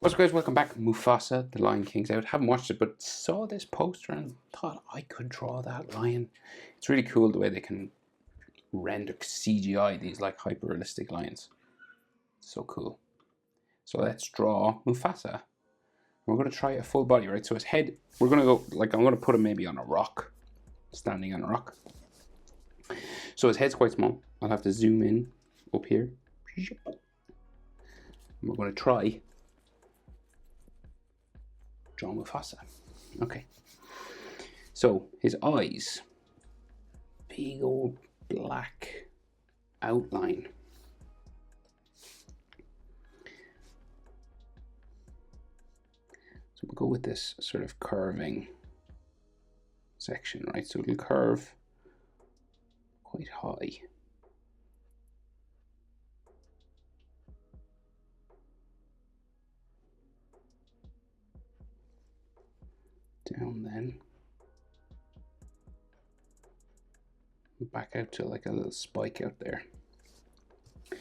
What's up guys, welcome back. Mufasa, the Lion King's out. Haven't watched it, but saw this poster and thought I could draw that lion. It's really cool the way they can render CGI these like hyper-realistic lions. So cool. So let's draw Mufasa. We're going to try a full body, right? So his head, we're going to go, like I'm going to put him maybe on a rock. Standing on a rock. So his head's quite small. I'll have to zoom in up here. And we're going to try draw Mufasa. Okay. So his eyes, big old black outline. So we'll go with this sort of curving section, right? So it'll curve quite high. Down then. Back out to like a little spike out there. So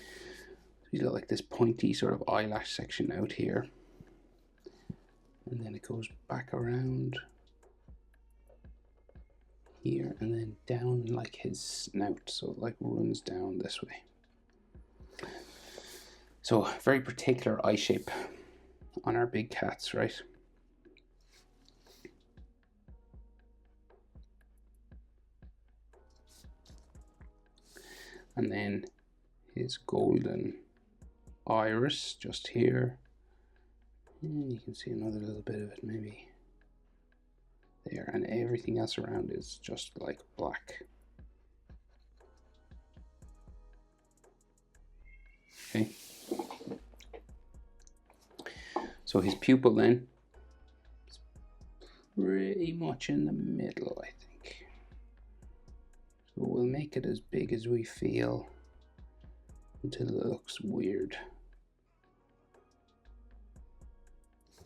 he's got like this pointy sort of eyelash section out here. And then it goes back around here and then down like his snout. So it like runs down this way. So very particular eye shape on our big cats, right? And then his golden iris just here. And you can see another little bit of it maybe there, and everything else around is just like black. Okay. So his pupil then is pretty much in the middle, I think. So we'll make it as big as we feel until it looks weird.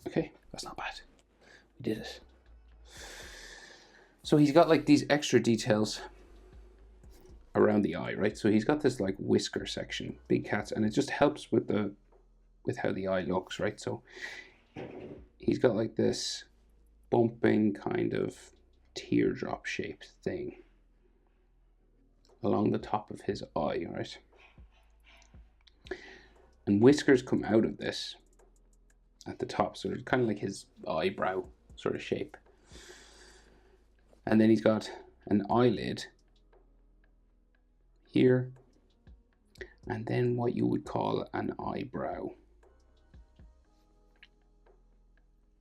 Okay, that's not bad. We did it. So he's got like these extra details around the eye, right? So he's got this like whisker section, big cats, and it just helps with how the eye looks, right? So he's got like this bumping kind of teardrop shaped thing along the top of his eye, right? And whiskers come out of this at the top, so it's kind of like his eyebrow sort of shape. And then he's got an eyelid here, and then what you would call an eyebrow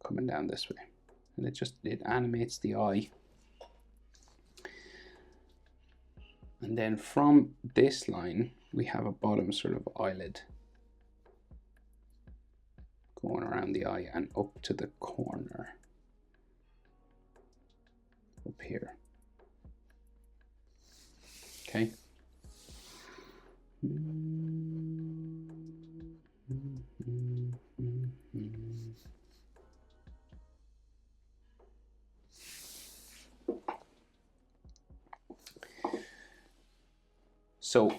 coming down this way, and it animates the eye. And then from this line we have a bottom sort of eyelid going around the eye and up to the corner up here. Okay. So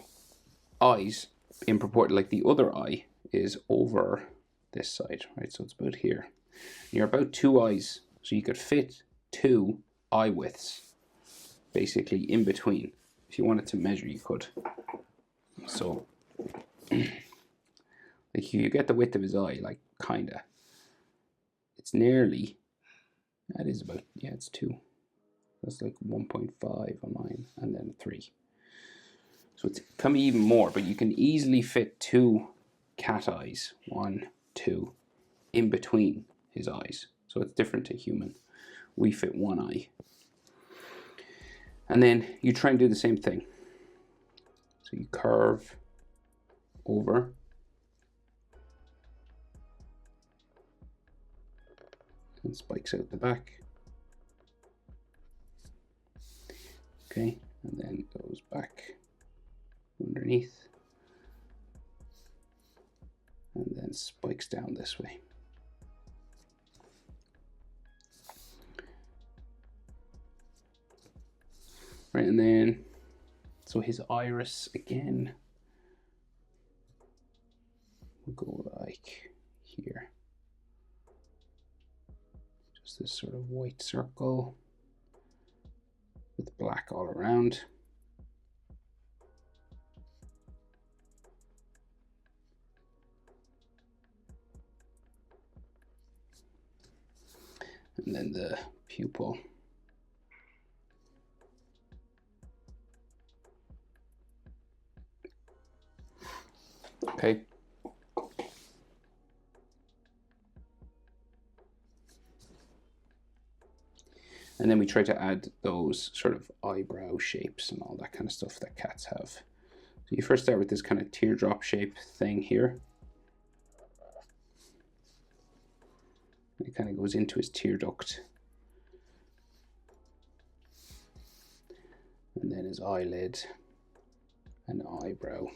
eyes in proportion, like the other eye is over this side, right? So it's about here. You're about 2 eyes, so you could fit 2 eye widths basically in between. If you wanted to measure, you could. So like you get the width of his eye, like kinda. It's nearly, that is about, yeah, it's 2. That's like 1.5 on mine, and then 3. So it can be even more, but you can easily fit 2 cat eyes, 1, 2, in between his eyes. So it's different to human. We fit 1 eye. And then you try and do the same thing. So you curve over. And spikes out the back. Okay, and then goes back underneath. And then spikes down this way. Right, and then, so his iris again will go like here. Just this sort of white circle with black all around. And then the pupil. Okay. And then we try to add those sort of eyebrow shapes and all that kind of stuff that cats have. So you first start with this kind of teardrop shape thing here. It kind of goes into his tear duct. And then his eyelid and eyebrow.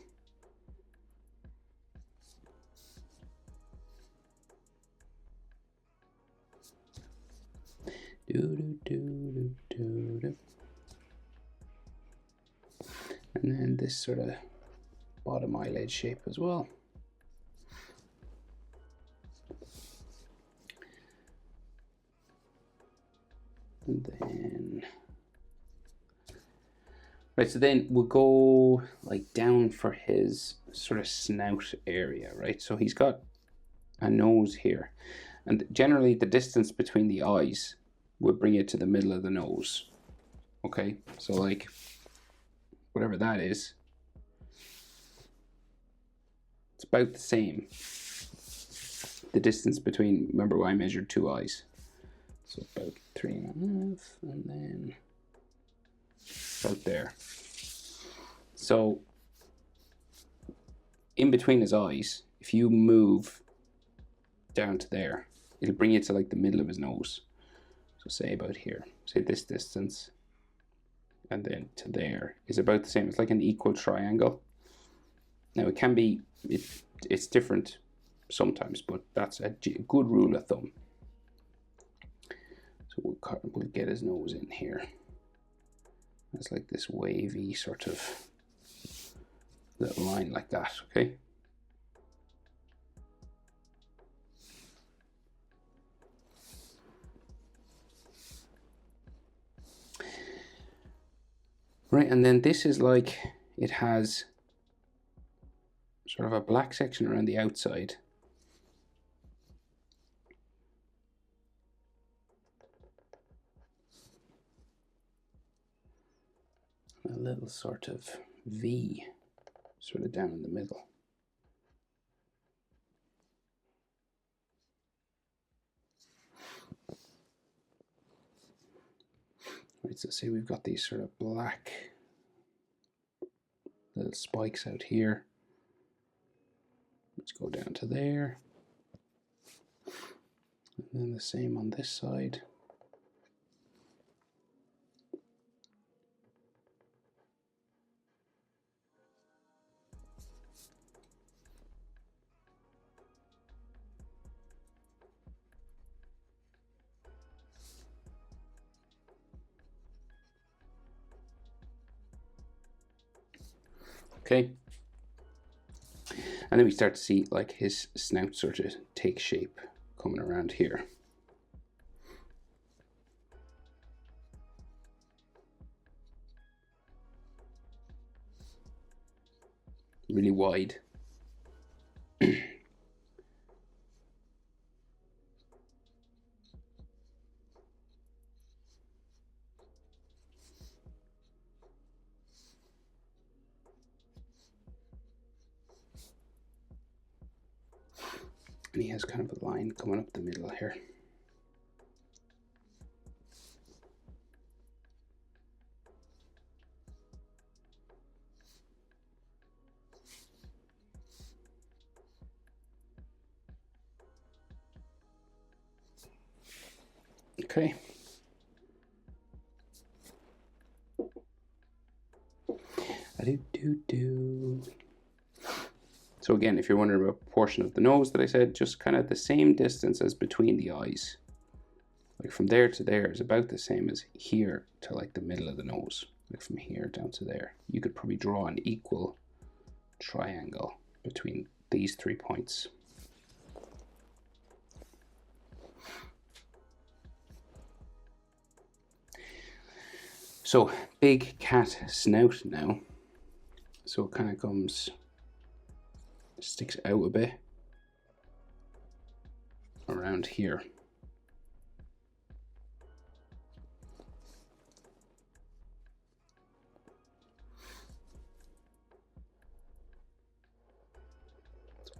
And then this sort of bottom eyelid shape as well. And then, right, so then we'll go like down for his sort of snout area, right? So he's got a nose here, and generally the distance between the eyes would bring it to the middle of the nose. Okay, so like whatever that is, it's about the same. The distance between, remember I measured 2 eyes, so about 3.5, and then about there. So in between his eyes, if you move down to there, it'll bring you to like the middle of his nose. So say about here, say this distance, and then to there is about the same. It's like an equal triangle. Now it can be, it's different sometimes, but that's a good rule of thumb. So we'll get his nose in here. It's like this wavy sort of little line like that, okay? Right, and then this is like, it has sort of a black section around the outside. A little sort of V sort of down in the middle. Right, so see we've got these sort of black little spikes out here. Let's go down to there. And then the same on this side. Okay. And then we start to see like his snout sort of take shape coming around here. Really wide. And he has kind of a line coming up the middle here. Okay. So again, if you're wondering about a portion of the nose that I said, just kind of the same distance as between the eyes. Like from there to there is about the same as here to like the middle of the nose. Like from here down to there. You could probably draw an equal triangle between these 3 points. So big cat snout now. So it kind of comes, sticks out a bit around here.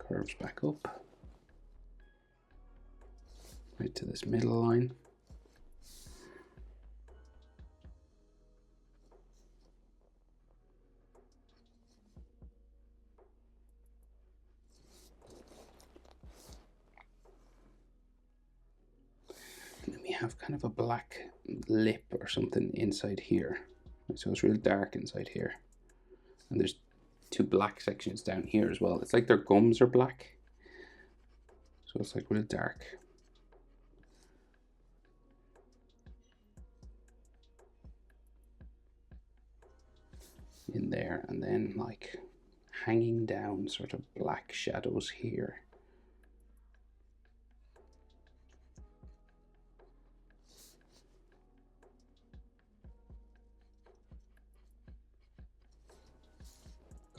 Curves back up right to this middle line. And then we have kind of a black lip or something inside here. So it's real dark inside here. And there's two black sections down here as well. It's like their gums are black. So it's like real dark. In there, and then like hanging down sort of black shadows here.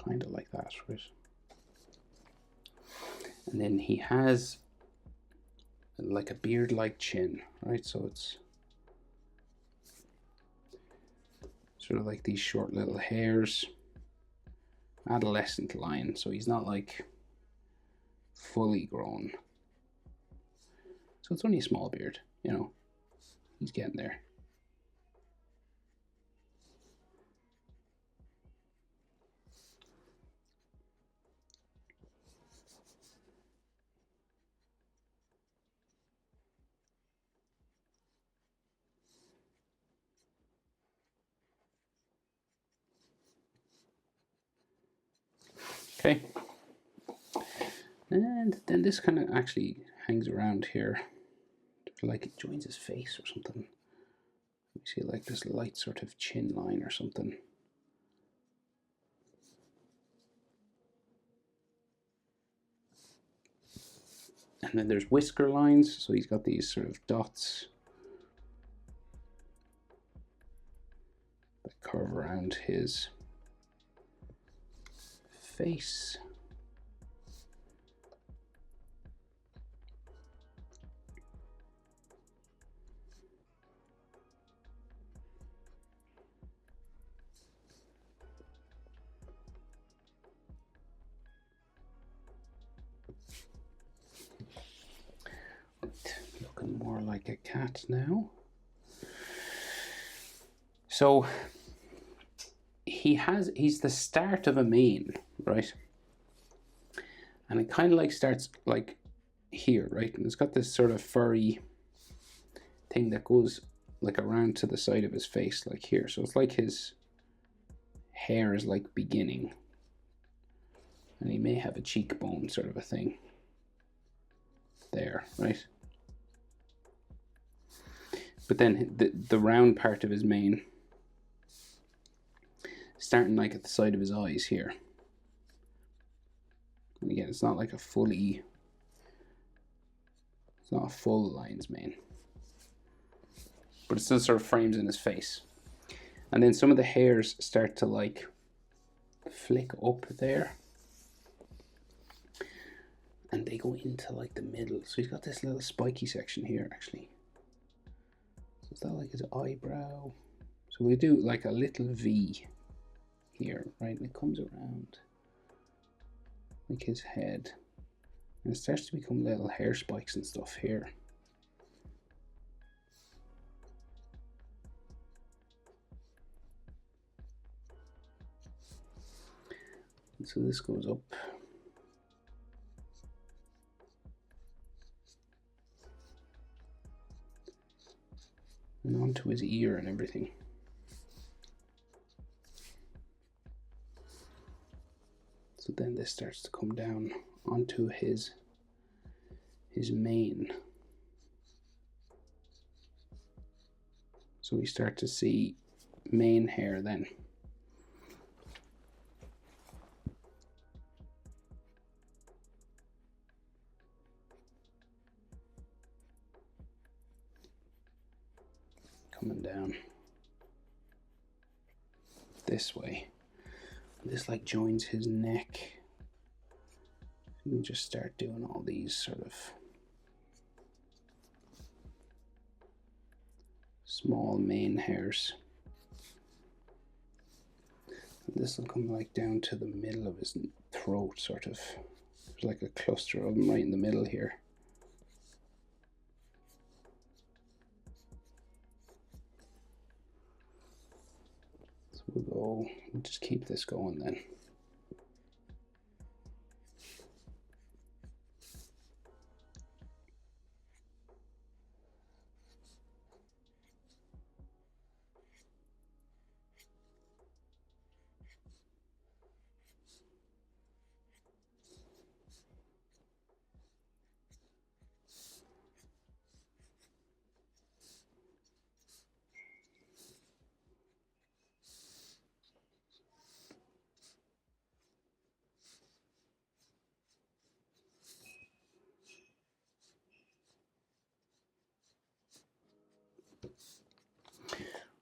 Kind of like that, right? And then he has like a beard-like chin, right? So it's sort of like these short little hairs. Adolescent lion, so he's not like fully grown. So it's only a small beard, you know. He's getting there. Okay. And then this kind of actually hangs around here, like it joins his face or something. You see like this light sort of chin line or something. And then there's whisker lines, so he's got these sort of dots that curve around his face. Looking more like a cat now. So he's the start of a mane, right? And it kind of like starts like here, right? And it's got this sort of furry thing that goes like around to the side of his face, like here. So it's like his hair is like beginning. And he may have a cheekbone sort of a thing there, right? But then the round part of his mane, starting like at the side of his eyes here. And again, it's not like a fully, it's not a full lion's mane, but it still sort of frames in his face. And then some of the hairs start to like flick up there. And they go into like the middle. So he's got this little spiky section here actually. So is that like his eyebrow? So we do like a little V here, right? And it comes around like his head. And it starts to become little hair spikes and stuff here. And so this goes up. And onto his ear and everything. So then this starts to come down onto his mane. So we start to see mane hair then. Coming down. this way. This like joins his neck. We just start doing all these sort of small mane hairs. And this will come like down to the middle of his throat, sort of. There's like a cluster of them right in the middle here. So we'll just keep this going then.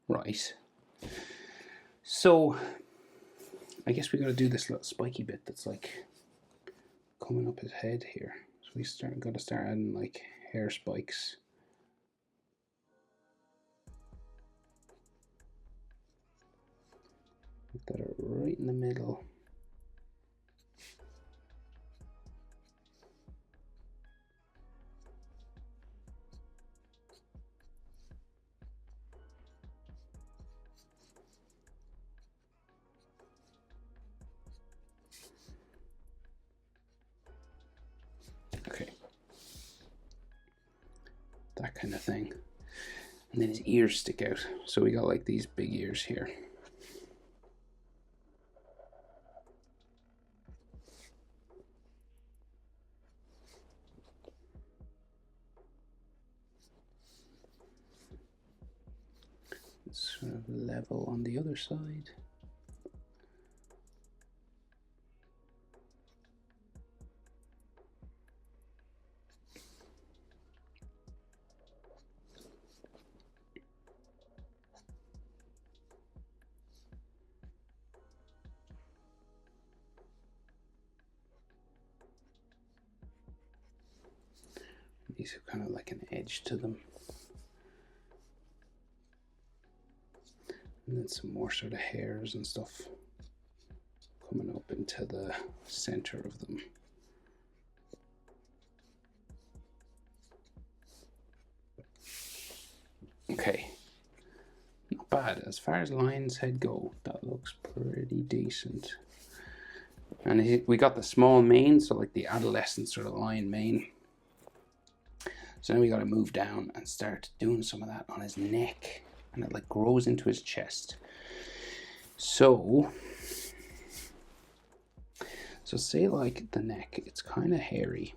Right. So I guess we got to do this little spiky bit that's like coming up his head here. So we got to start adding like hair spikes. That are right in the middle. Okay. That kind of thing. And then his ears stick out. So we got like these big ears here. It's sort of level on the other side. These have kind of like an edge to them. And then some more sort of hairs and stuff coming up into the center of them. Okay, not bad. As far as lion's head go, that looks pretty decent. And we got the small mane, so like the adolescent sort of lion mane. So now we got to move down and start doing some of that on his neck, and it like grows into his chest. So say like the neck, it's kind of hairy.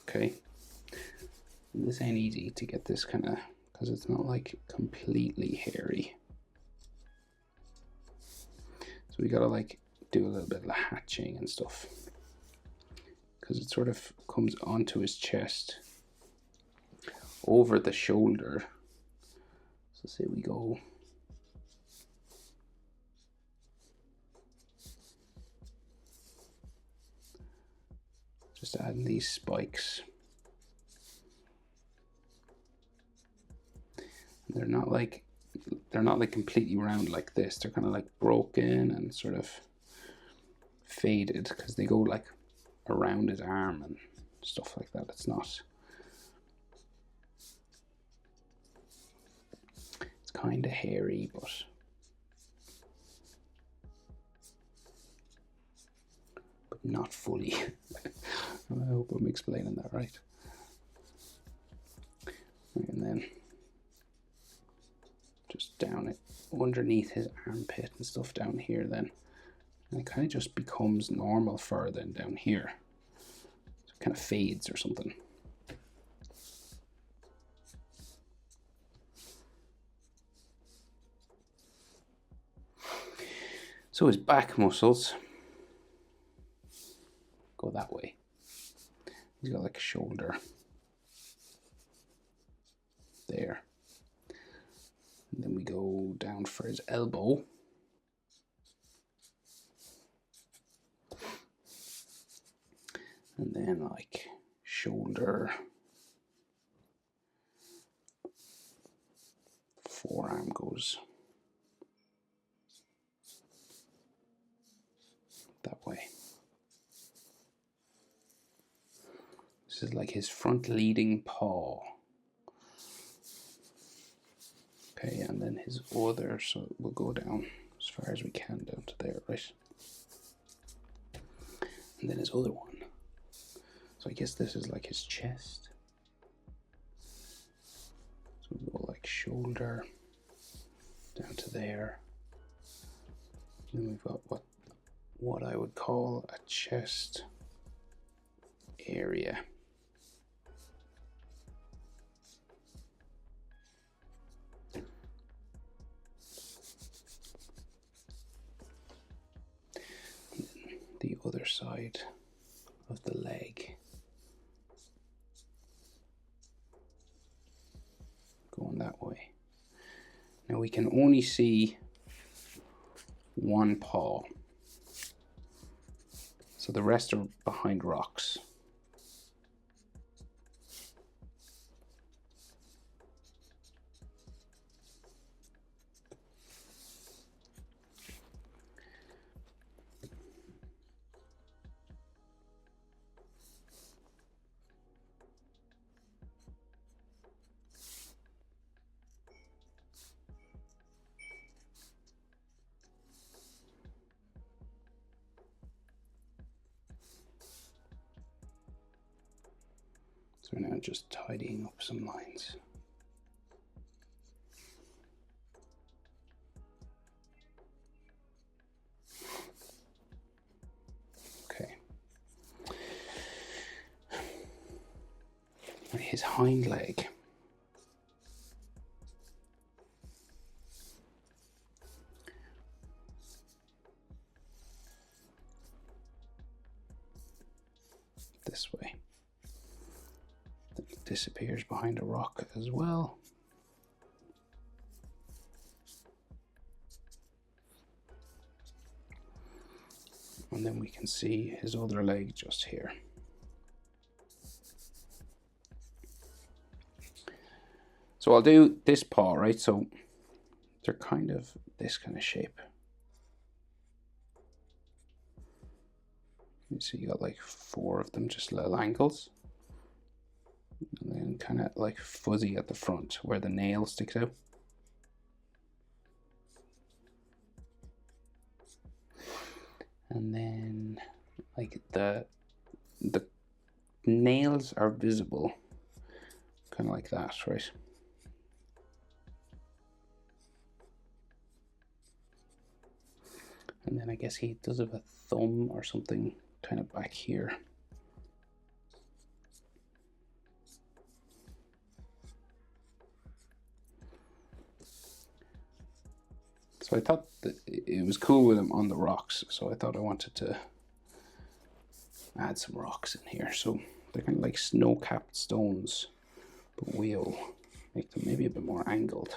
Okay. And this ain't easy to get this kind of, because it's not like completely hairy. So we gotta like do a little bit of hatching and stuff, because it sort of comes onto his chest over the shoulder. So say we go just adding these spikes. They're not like completely round like this. They're kind of like broken and sort of faded, because they go like around his arm and stuff like that. It's kind of hairy, but not fully. I hope I'm explaining that right. And then just down it underneath his armpit and stuff down here then. And it kind of just becomes normal fur then down here. So it kind of fades or something. So his back muscles go that way. He's got like a shoulder there. And then we go down for his elbow. And then like shoulder, forearm goes that way. This is like his front leading paw. Okay, and then his other, so we'll go down as far as we can down to there, right? And then his other one. So I guess this is like his chest. So we'll go like shoulder down to there. And then we've got what I would call a chest area. The other side of the leg, going that way. Now we can only see one paw, so the rest are behind rocks. So now just tidying up some lines. Okay. And his hind leg. This way. It disappears behind a rock as well. And then we can see his other leg just here. So I'll do this paw, right? So they're kind of this kind of shape. You see you got like 4 of them, just little angles. And then kind of like fuzzy at the front where the nail sticks out. And then like the nails are visible, kind of like that, right? And then I guess he does have a thumb or something kind of back here. So I thought that it was cool with him on the rocks, so I thought I wanted to add some rocks in here. So they're kind of like snow-capped stones, but we'll make them maybe a bit more angled.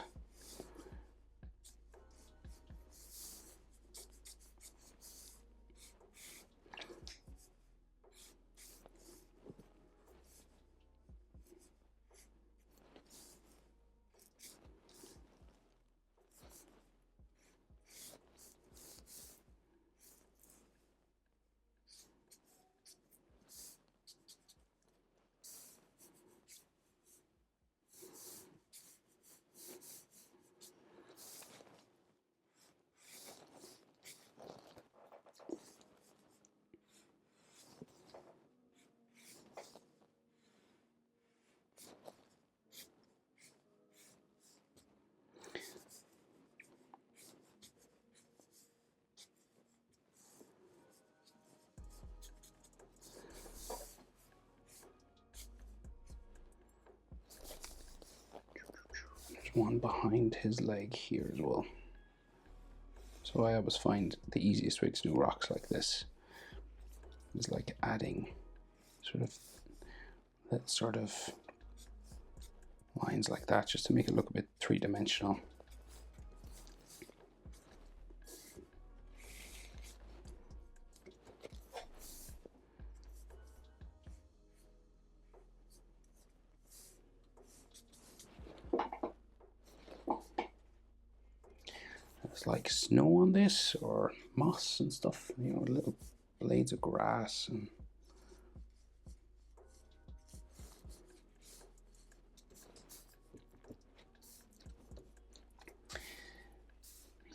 One behind his leg here as well. So I always find the easiest way to do rocks like this is like adding sort of lines like that, just to make it look a bit 3-dimensional. There's like snow on this, or moss and stuff, you know, little blades of grass.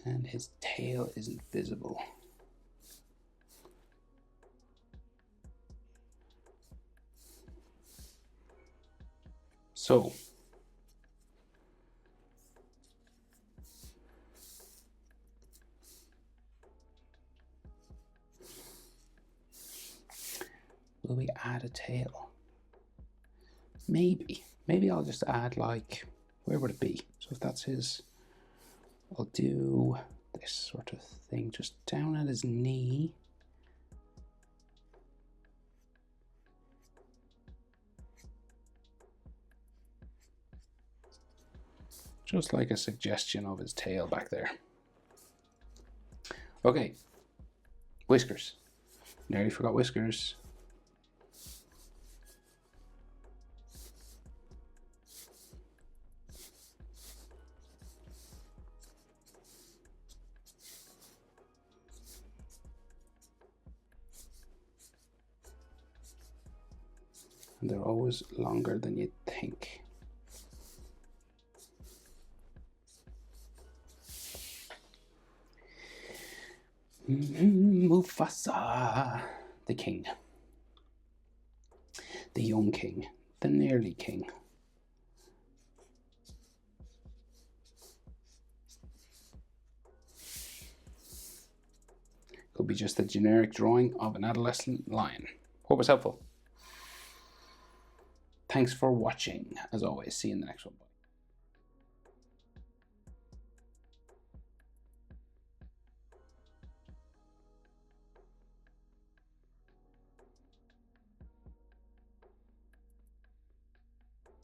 And his tail isn't visible. So, will we add a tail? Maybe. Maybe I'll just add, like, where would it be? So if that's his, I'll do this sort of thing just down at his knee. Just like a suggestion of his tail back there. Okay, whiskers. Nearly forgot whiskers. And they're always longer than you'd think. Mufasa, the king. The young king. The nearly king. Could be just a generic drawing of an adolescent lion. Hope it's helpful. Thanks for watching. As always, see you in the next one.